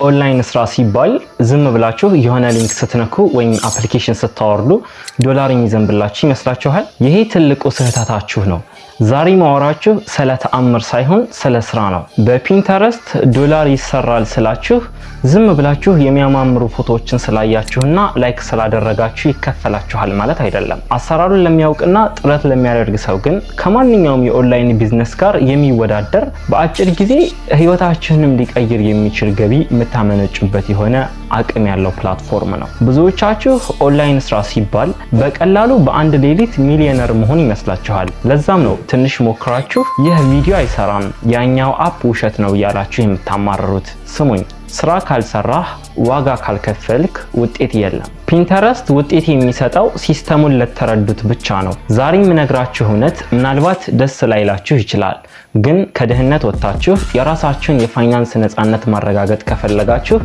ኦንላይን ስራ ሲባል ዝም ብላችሁ የሆነ ሊንክ ስትነኩ ወይም አፕሊኬሽን ስታወርዱ ዶላር የሚዘንብላችሁ ይመስላችኋል? ይሄ ትልቁ ስህተታችሁ ነው። ዛሬ ማወራችሁ ስለ ተአምር ሳይሆን ስለ ስራ ነው። በፒንተረስት ዶላር ይሰራል ስላችሁ ዝም ብላችሁ የሚያማምሩ ፎቶዎችን ስላያችሁና ላይክ ስላደረጋችሁ ይከፈላችኋል ማለት አይደለም። አሰራሩን ለሚያውቅና ጥረት ለሚያደርግ ሰው ግን ከማንኛውም የኦንላይን ቢዝነስ ጋር የሚወዳደር በአጭር ጊዜ ህይወታችሁንም ሊቀይር የሚችል ገቢ የምታመነጩበት የሆነ አቅም ያለው ፕላትፎርም ነው። ብዙዎቻችሁ ኦንላይን ስራ ሲባል በቀላሉ በአንድ ሌሊት ሚሊዮነር መሆን ይመስላችኋል። ለዛም ነው ትንሽ ሞክራችሁ ይህ ቪዲዮ አይሰራም፣ ያኛው አፕ ውሸት ነው እያላችሁ የምታማርሩት። ስሙኝ፣ ስራ ካልሰራህ ዋጋ ካልከፈልክ ውጤት የለም። ፒንተረስት ውጤት የሚሰጠው ሲስተሙን ለተረዱት ብቻ ነው። ዛሬ የምነግራችሁ እውነት ምናልባት ደስ ላይላችሁ ይችላል፣ ግን ከድህነት ወጥታችሁ የራሳችሁን የፋይናንስ ነፃነት ማረጋገጥ ከፈለጋችሁ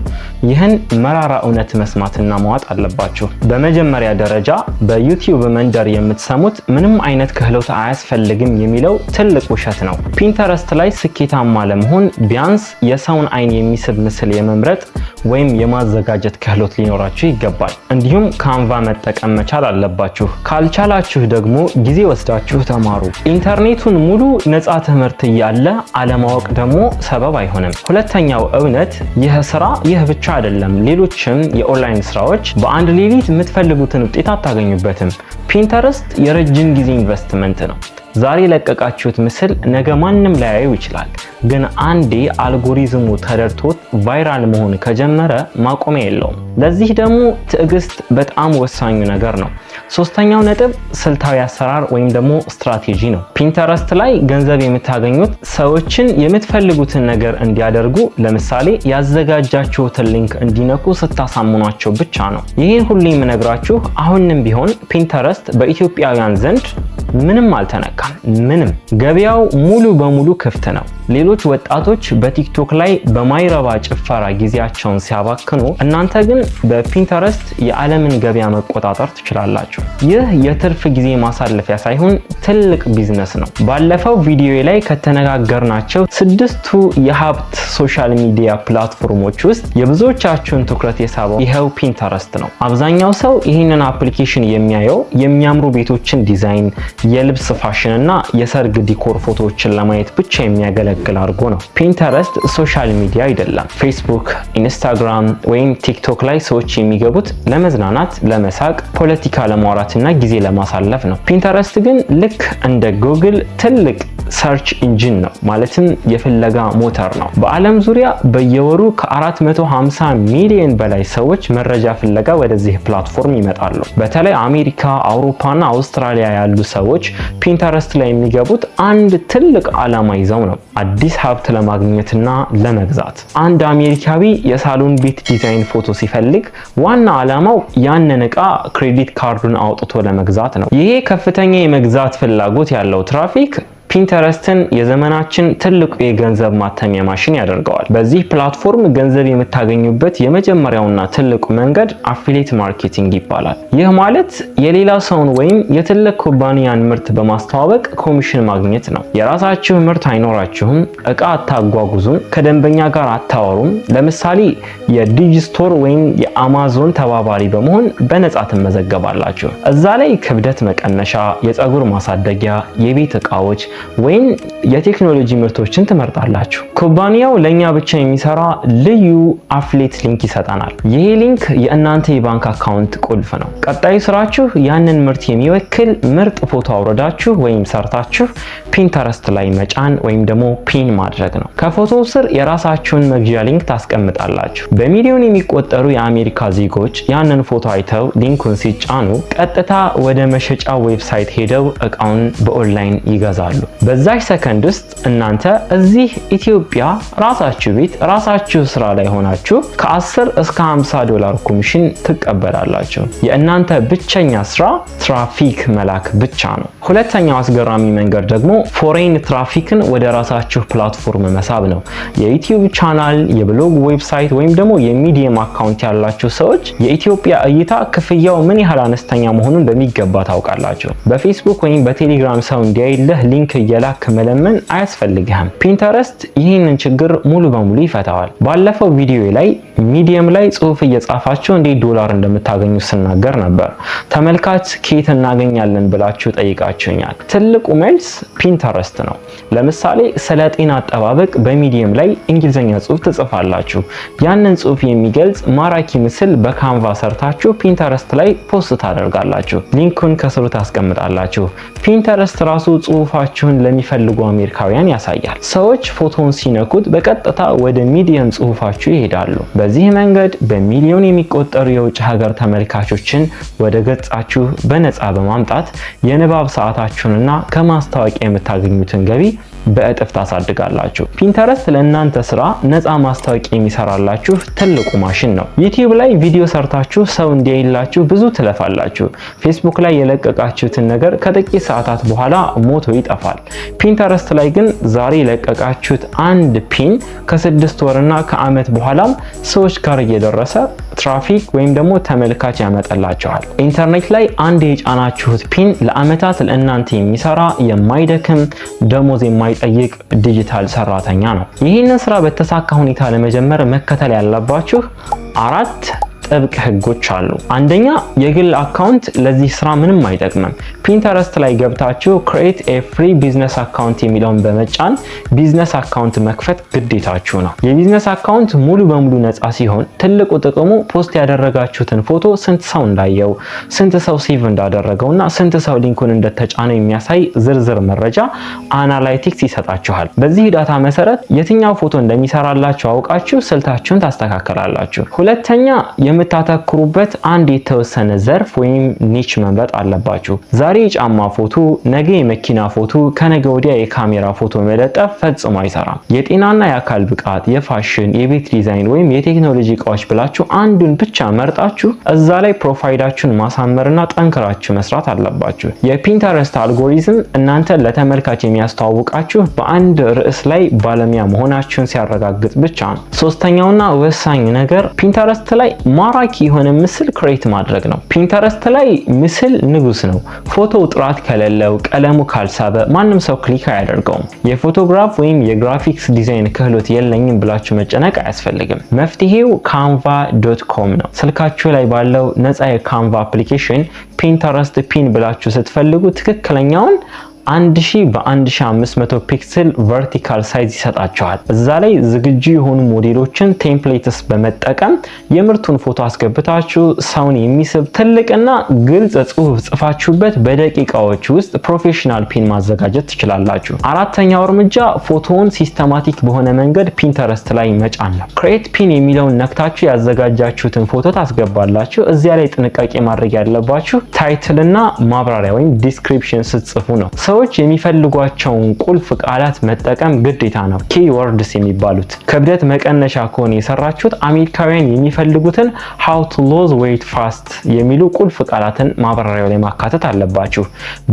ይህን መራራ እውነት መስማትና መዋጥ አለባችሁ። በመጀመሪያ ደረጃ በዩቲዩብ መንደር የምትሰሙት ምንም አይነት ክህሎት አያስፈልግም የሚለው ትልቅ ውሸት ነው። ፒንተረስት ላይ ስኬታማ ለመሆን ቢያንስ የሰውን አይን የሚስብ ምስል የመምረጥ ወይም የማዘጋጀት ክህሎት ሊኖራችሁ ይገባል። እንዲሁም ካንቫ መጠቀም መቻል አለባችሁ። ካልቻላችሁ ደግሞ ጊዜ ወስዳችሁ ተማሩ። ኢንተርኔቱን ሙሉ ነፃ ትምህርት እያለ አለማወቅ ደግሞ ሰበብ አይሆንም። ሁለተኛው እውነት ይህ ብቻ አይደለም። ሌሎችም የኦንላይን ስራዎች በአንድ ሌሊት የምትፈልጉትን ውጤት አታገኙበትም። ፒንተረስት የረጅም ጊዜ ኢንቨስትመንት ነው። ዛሬ ለቀቃችሁት ምስል ነገ ማንም ላያዩ ይችላል፣ ግን አንዴ አልጎሪዝሙ ተረድቶት ቫይራል መሆን ከጀመረ ማቆሚያ የለውም። ለዚህ ደግሞ ትዕግስት በጣም ወሳኙ ነገር ነው። ሶስተኛው ነጥብ ስልታዊ አሰራር ወይም ደግሞ ስትራቴጂ ነው። ፒንተረስት ላይ ገንዘብ የምታገኙት ሰዎችን የምትፈልጉትን ነገር እንዲያደርጉ፣ ለምሳሌ ያዘጋጃችሁትን ሊንክ እንዲነኩ ስታሳምኗቸው ብቻ ነው። ይህን ሁሉ የምነግራችሁ አሁንም ቢሆን ፒንተረስት በኢትዮጵያውያን ዘንድ ምንም አልተነካም። ምንም። ገበያው ሙሉ በሙሉ ክፍት ነው። ሌሎች ወጣቶች በቲክቶክ ላይ በማይረባ ጭፈራ ጊዜያቸውን ሲያባክኑ፣ እናንተ ግን በፒንተረስት የዓለምን ገበያ መቆጣጠር ትችላላችሁ። ይህ የትርፍ ጊዜ ማሳለፊያ ሳይሆን ትልቅ ቢዝነስ ነው። ባለፈው ቪዲዮ ላይ ከተነጋገርናቸው 6ቱ የሀብት ሶሻል ሚዲያ ፕላትፎርሞች ውስጥ የብዙዎቻችሁን ትኩረት የሳበው ይኸው ፒንተረስት ነው። አብዛኛው ሰው ይህንን አፕሊኬሽን የሚያየው የሚያምሩ ቤቶችን ዲዛይን፣ የልብስ ፋሽን እና የሰርግ ዲኮር ፎቶዎችን ለማየት ብቻ የሚያገለግል አድርጎ ነው። ፒንተረስት ሶሻል ሚዲያ አይደለም። ፌስቡክ፣ ኢንስታግራም ወይም ቲክቶክ ላይ ሰዎች የሚገቡት ለመዝናናት፣ ለመሳቅ፣ ፖለቲካ ለማውራት እና ጊዜ ለማሳለፍ ነው። ፒንተረስት ግን ልክ እንደ ጉግል ትልቅ ሰርች ኢንጂን ነው፣ ማለትም የፍለጋ ሞተር ነው። በዓለም ዙሪያ በየወሩ ከ450 ሚሊዮን በላይ ሰዎች መረጃ ፍለጋ ወደዚህ ፕላትፎርም ይመጣሉ። በተለይ አሜሪካ፣ አውሮፓና አውስትራሊያ ያሉ ሰዎች ፒንተረስት ላይ የሚገቡት አንድ ትልቅ ዓላማ ይዘው ነው፣ አዲስ ሀብት ለማግኘትና ለመግዛት። አንድ አሜሪካዊ የሳሎን ቤት ዲዛይን ፎቶ ሲፈልግ ዋና ዓላማው ያንን ዕቃ ክሬዲት ካርዱን አውጥቶ ለመግዛት ነው። ይሄ ከፍተኛ የመግዛት ፍላጎት ያለው ትራፊክ ፒንተረስትን የዘመናችን ትልቁ የገንዘብ ማተሚያ ማሽን ያደርገዋል። በዚህ ፕላትፎርም ገንዘብ የምታገኙበት የመጀመሪያውና ትልቁ መንገድ አፊሊየት ማርኬቲንግ ይባላል። ይህ ማለት የሌላ ሰውን ወይም የትልቅ ኩባንያን ምርት በማስተዋወቅ ኮሚሽን ማግኘት ነው። የራሳችሁ ምርት አይኖራችሁም፣ እቃ አታጓጉዙም፣ ከደንበኛ ጋር አታወሩም። ለምሳሌ የዲጂስቶር ወይም የአማዞን ተባባሪ በመሆን በነፃ ትመዘገባላችሁ። እዛ ላይ ክብደት መቀነሻ፣ የፀጉር ማሳደጊያ፣ የቤት እቃዎች ወይም የቴክኖሎጂ ምርቶችን ትመርጣላችሁ። ኩባንያው ለኛ ብቻ የሚሰራ ልዩ አፍሌት ሊንክ ይሰጠናል። ይሄ ሊንክ የእናንተ የባንክ አካውንት ቁልፍ ነው። ቀጣዩ ስራችሁ ያንን ምርት የሚወክል ምርጥ ፎቶ አውርዳችሁ ወይም ሰርታችሁ ፒንተረስት ላይ መጫን ወይም ደግሞ ፒን ማድረግ ነው። ከፎቶው ስር የራሳችሁን መግዣ ሊንክ ታስቀምጣላችሁ። በሚሊዮን የሚቆጠሩ የአሜሪካ ዜጎች ያንን ፎቶ አይተው ሊንኩን ሲጫኑ ቀጥታ ወደ መሸጫ ዌብሳይት ሄደው እቃውን በኦንላይን ይገዛሉ። በዛች ሰከንድ ውስጥ እናንተ እዚህ ኢትዮጵያ ራሳችሁ ቤት ራሳችሁ ስራ ላይ ሆናችሁ ከ10 እስከ 50 ዶላር ኮሚሽን ትቀበላላችሁ። የእናንተ ብቸኛ ስራ ትራፊክ መላክ ብቻ ነው። ሁለተኛው አስገራሚ መንገድ ደግሞ ፎሬን ትራፊክን ወደ ራሳችሁ ፕላትፎርም መሳብ ነው። የዩቲዩብ ቻናል፣ የብሎግ ዌብሳይት ወይም ደግሞ የሚዲየም አካውንት ያላችሁ ያላችሁ ሰዎች የኢትዮጵያ እይታ ክፍያው ምን ያህል አነስተኛ መሆኑን በሚገባ ታውቃላችሁ። በፌስቡክ ወይም በቴሌግራም ሰው እንዲያይልህ ሊንክ እየላክ መለመን አያስፈልግህም። ፒንተረስት ይህንን ችግር ሙሉ በሙሉ ይፈታዋል። ባለፈው ቪዲዮ ላይ ሚዲየም ላይ ጽሁፍ እየጻፋችሁ እንዴት ዶላር እንደምታገኙ ስናገር ነበር። ተመልካች ከየት እናገኛለን ብላችሁ ጠይቃችሁኛል። ትልቁ መልስ ፒንተረስት ነው። ለምሳሌ ስለ ጤና አጠባበቅ በሚዲየም ላይ እንግሊዘኛ ጽሁፍ ትጽፋላችሁ። ያንን ጽሁፍ የሚገልጽ ማራኪ ምስል በካንቫ ሰርታችሁ ፒንተረስት ላይ ፖስት ታደርጋላችሁ። ሊንኩን ከስሩ ታስቀምጣላችሁ። ፒንተረስት ራሱ ጽሁፋችሁን ለሚፈልጉ አሜሪካውያን ያሳያል። ሰዎች ፎቶውን ሲነኩት በቀጥታ ወደ ሚዲየም ጽሁፋችሁ ይሄዳሉ። በዚህ መንገድ በሚሊዮን የሚቆጠሩ የውጭ ሀገር ተመልካቾችን ወደ ገጻችሁ በነፃ በማምጣት የንባብ ሰዓታችሁንና ከማስታወቂያ የምታገኙትን ገቢ በእጥፍ ታሳድጋላችሁ። ፒንተረስት ለእናንተ ስራ ነፃ ማስታወቂያ የሚሰራላችሁ ትልቁ ማሽን ነው። ዩቲዩብ ላይ ቪዲዮ ሰርታችሁ ሰው እንዲያይላችሁ ብዙ ትለፋላችሁ። ፌስቡክ ላይ የለቀቃችሁትን ነገር ከጥቂት ሰዓታት በኋላ ሞቶ ይጠፋል። ፒንተረስት ላይ ግን ዛሬ የለቀቃችሁት አንድ ፒን ከ6 ወርና ከዓመት በኋላም ሰዎች ጋር እየደረሰ ትራፊክ ወይም ደግሞ ተመልካች ያመጣላችኋል። ኢንተርኔት ላይ አንድ የጫናችሁት ፒን ለዓመታት ለእናንተ የሚሰራ የማይደክም ደሞዝ የማይጠይቅ ዲጂታል ሰራተኛ ነው። ይህንን ስራ በተሳካ ሁኔታ ለመጀመር መከተል ያለባችሁ 4 ጥብቅ ህጎች አሉ። አንደኛ፣ የግል አካውንት ለዚህ ስራ ምንም አይጠቅምም። ፒንተረስት ላይ ገብታችሁ create a free business account የሚለውን በመጫን ቢዝነስ አካውንት መክፈት ግዴታችሁ ነው። የቢዝነስ አካውንት ሙሉ በሙሉ ነፃ ሲሆን ትልቁ ጥቅሙ ፖስት ያደረጋችሁትን ፎቶ ስንት ሰው እንዳየው፣ ስንት ሰው ሴቭ እንዳደረገውና ስንት ሰው ሊንኩን እንደተጫነው የሚያሳይ ዝርዝር መረጃ አናላይቲክስ ይሰጣችኋል። በዚህ ዳታ መሰረት የትኛው ፎቶ እንደሚሰራላችሁ አውቃችሁ ስልታችሁን ታስተካክላላችሁ። ሁለተኛ፣ የምታተኩሩበት አንድ የተወሰነ ዘርፍ ወይም ኒች መምረጥ አለባችሁ። ዛሬ የጫማ ፎቶ፣ ነገ የመኪና ፎቶ፣ ከነገ ወዲያ የካሜራ ፎቶ መለጠፍ ፈጽሞ አይሰራም። የጤናና የአካል ብቃት፣ የፋሽን፣ የቤት ዲዛይን ወይም የቴክኖሎጂ እቃዎች ብላችሁ አንዱን ብቻ መርጣችሁ እዛ ላይ ፕሮፋይላችሁን ማሳመርና ጠንክራችሁ መስራት አለባችሁ። የፒንተረስት አልጎሪዝም እናንተ ለተመልካች የሚያስተዋውቃችሁ በአንድ ርዕስ ላይ ባለሙያ መሆናችሁን ሲያረጋግጥ ብቻ ነው። ሶስተኛውና ወሳኝ ነገር ፒንተረስት ላይ ማራኪ የሆነ ምስል ክሬት ማድረግ ነው። ፒንተረስት ላይ ምስል ንጉስ ነው። ፎቶው ጥራት ከሌለው፣ ቀለሙ ካልሳበ ማንም ሰው ክሊክ አያደርገውም። የፎቶግራፍ ወይም የግራፊክስ ዲዛይን ክህሎት የለኝም ብላችሁ መጨነቅ አያስፈልግም። መፍትሄው canva.com ነው። ስልካችሁ ላይ ባለው ነፃ የካንቫ አፕሊኬሽን ፒንተረስት ፒን ብላችሁ ስትፈልጉ ትክክለኛውን 1000 በ1500 ፒክሰል ቨርቲካል ሳይዝ ይሰጣችኋል። እዛ ላይ ዝግጁ የሆኑ ሞዴሎችን ቴምፕሌትስ በመጠቀም የምርቱን ፎቶ አስገብታችሁ ሰውን የሚስብ ትልቅና ግልጽ ጽሁፍ ጽፋችሁበት በደቂቃዎች ውስጥ ፕሮፌሽናል ፒን ማዘጋጀት ትችላላችሁ። አራተኛው እርምጃ ፎቶውን ሲስተማቲክ በሆነ መንገድ ፒንተረስት ላይ መጫን ነው። ክሬት ፒን የሚለውን ነክታችሁ ያዘጋጃችሁትን ፎቶ ታስገባላችሁ። እዚያ ላይ ጥንቃቄ ማድረግ ያለባችሁ ታይትልና ማብራሪያ ወይም ዲስክሪፕሽን ስትጽፉ ነው። ሰዎች የሚፈልጓቸውን ቁልፍ ቃላት መጠቀም ግዴታ ነው። ኪወርድስ የሚባሉት ክብደት መቀነሻ ከሆነ የሰራችሁት አሜሪካውያን የሚፈልጉትን how to lose weight fast የሚሉ ቁልፍ ቃላትን ማብራሪያው ላይ ማካተት አለባችሁ።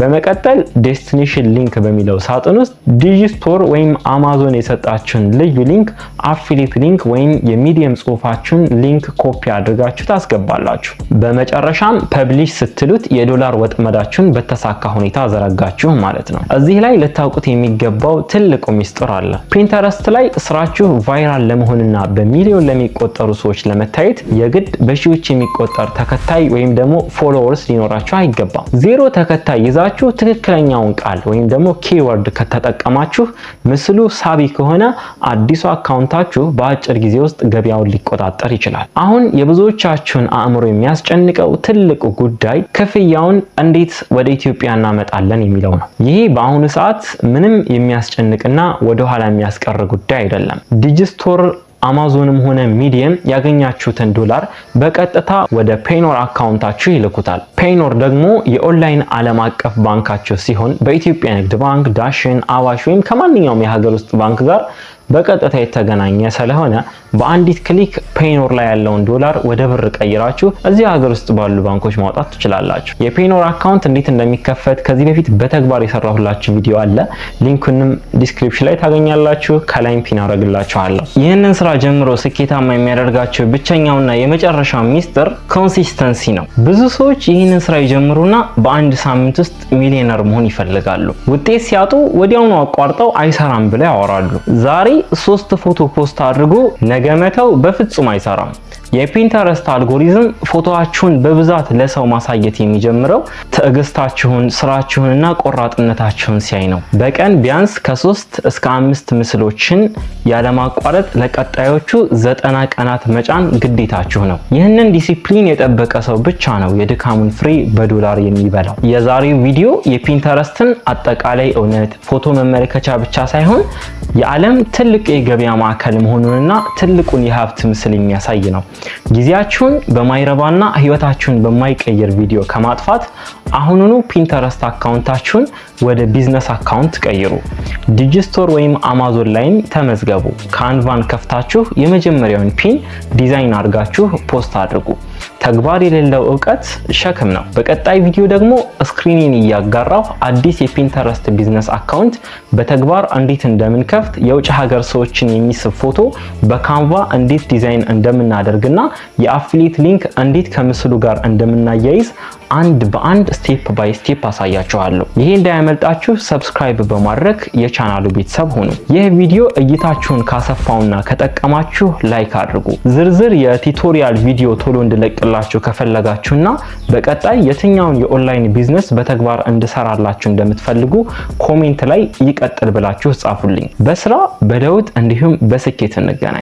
በመቀጠል ዴስቲኔሽን ሊንክ በሚለው ሳጥን ውስጥ ዲጂስቶር ወይም አማዞን የሰጣችሁን ልዩ ሊንክ፣ አፊሊየት ሊንክ ወይም የሚዲየም ጽሁፋችሁን ሊንክ ኮፒ አድርጋችሁ ታስገባላችሁ። በመጨረሻም ፐብሊሽ ስትሉት የዶላር ወጥመዳችሁን በተሳካ ሁኔታ ዘረጋችሁ ማለት ነው። እዚህ ላይ ልታውቁት የሚገባው ትልቁ ሚስጥር አለ። ፒንተረስት ላይ ስራችሁ ቫይራል ለመሆንና በሚሊዮን ለሚቆጠሩ ሰዎች ለመታየት የግድ በሺዎች የሚቆጠር ተከታይ ወይም ደግሞ ፎሎወርስ ሊኖራችሁ አይገባም። 0 ተከታይ ይዛችሁ ትክክለኛውን ቃል ወይም ደግሞ ኪወርድ ከተጠቀማችሁ፣ ምስሉ ሳቢ ከሆነ አዲሱ አካውንታችሁ በአጭር ጊዜ ውስጥ ገበያውን ሊቆጣጠር ይችላል። አሁን የብዙዎቻችሁን አእምሮ የሚያስጨንቀው ትልቁ ጉዳይ ክፍያውን እንዴት ወደ ኢትዮጵያ እናመጣለን የሚለው ነው። ይህ በአሁኑ ሰዓት ምንም የሚያስጨንቅና ወደ ኋላ የሚያስቀር ጉዳይ አይደለም። ዲጂስቶር፣ አማዞንም ሆነ ሚዲየም ያገኛችሁትን ዶላር በቀጥታ ወደ ፔይኖር አካውንታችሁ ይልኩታል። ፔይኖር ደግሞ የኦንላይን ዓለም አቀፍ ባንካችሁ ሲሆን በኢትዮጵያ ንግድ ባንክ፣ ዳሽን፣ አዋሽ ወይም ከማንኛውም የሀገር ውስጥ ባንክ ጋር በቀጥታ የተገናኘ ስለሆነ በአንዲት ክሊክ ፔይኖር ላይ ያለውን ዶላር ወደ ብር ቀይራችሁ እዚህ ሀገር ውስጥ ባሉ ባንኮች ማውጣት ትችላላችሁ። የፔይኖር አካውንት እንዴት እንደሚከፈት ከዚህ በፊት በተግባር የሰራሁላችሁ ቪዲዮ አለ። ሊንኩንም ዲስክሪፕሽን ላይ ታገኛላችሁ፣ ከላይም ፒን አደርግላችኋለሁ። ይህንን ስራ ጀምሮ ስኬታማ የሚያደርጋቸው ብቸኛውና የመጨረሻው ሚስጥር ኮንሲስተንሲ ነው። ብዙ ሰዎች ይህንን ስራ ይጀምሩና በአንድ ሳምንት ውስጥ ሚሊዮነር መሆን ይፈልጋሉ። ውጤት ሲያጡ ወዲያውኑ አቋርጠው አይሰራም ብለው ያወራሉ። ዛሬ 3 ፎቶ ፖስት አድርጎ ነገ መተው በፍጹም አይሰራም። የፒንተረስት አልጎሪዝም ፎቶአችሁን በብዛት ለሰው ማሳየት የሚጀምረው ትዕግስታችሁን፣ ስራችሁንና ቆራጥነታችሁን ሲያይ ነው። በቀን ቢያንስ ከ3 እስከ 5 ምስሎችን ያለማቋረጥ ለቀጣዮቹ 90 ቀናት መጫን ግዴታችሁ ነው። ይህንን ዲሲፕሊን የጠበቀ ሰው ብቻ ነው የድካሙን ፍሬ በዶላር የሚበላው። የዛሬው ቪዲዮ የፒንተረስትን አጠቃላይ እውነት፣ ፎቶ መመልከቻ ብቻ ሳይሆን የዓለም ትልቅ የገበያ ማዕከል መሆኑንና ትልቁን የሀብት ምስል የሚያሳይ ነው። ጊዜያችሁን በማይረባና ህይወታችሁን በማይቀየር ቪዲዮ ከማጥፋት አሁኑኑ ፒንተረስት አካውንታችሁን ወደ ቢዝነስ አካውንት ቀይሩ። ዲጂስቶር ወይም አማዞን ላይም ተመዝገቡ። ካንቫን ከፍታችሁ የመጀመሪያውን ፒን ዲዛይን አድርጋችሁ ፖስት አድርጉ። ተግባር የሌለው ዕውቀት ሸክም ነው። በቀጣይ ቪዲዮ ደግሞ ስክሪኒን እያጋራሁ አዲስ የፒንተረስት ቢዝነስ አካውንት በተግባር እንዴት እንደምንከፍት፣ የውጭ ሀገር ሰዎችን የሚስብ ፎቶ በካንቫ እንዴት ዲዛይን እንደምናደርግና የአፊሊየት ሊንክ እንዴት ከምስሉ ጋር እንደምናያይዝ አንድ በአንድ ስቴፕ ባይ ስቴፕ አሳያችኋለሁ። ይሄ እንዳያመልጣችሁ ሰብስክራይብ በማድረግ የቻናሉ ቤተሰብ ሁኑ። ይህ ቪዲዮ እይታችሁን ካሰፋውና ከጠቀማችሁ ላይክ አድርጉ። ዝርዝር የቱቶሪያል ቪዲዮ ቶሎ እንድለቅላችሁ ከፈለጋችሁና በቀጣይ የትኛውን የኦንላይን ቢዝነስ በተግባር እንድሰራላችሁ እንደምትፈልጉ ኮሜንት ላይ ይቀጥል ብላችሁ ጻፉልኝ። በስራ በለውጥ እንዲሁም በስኬት እንገናኝ።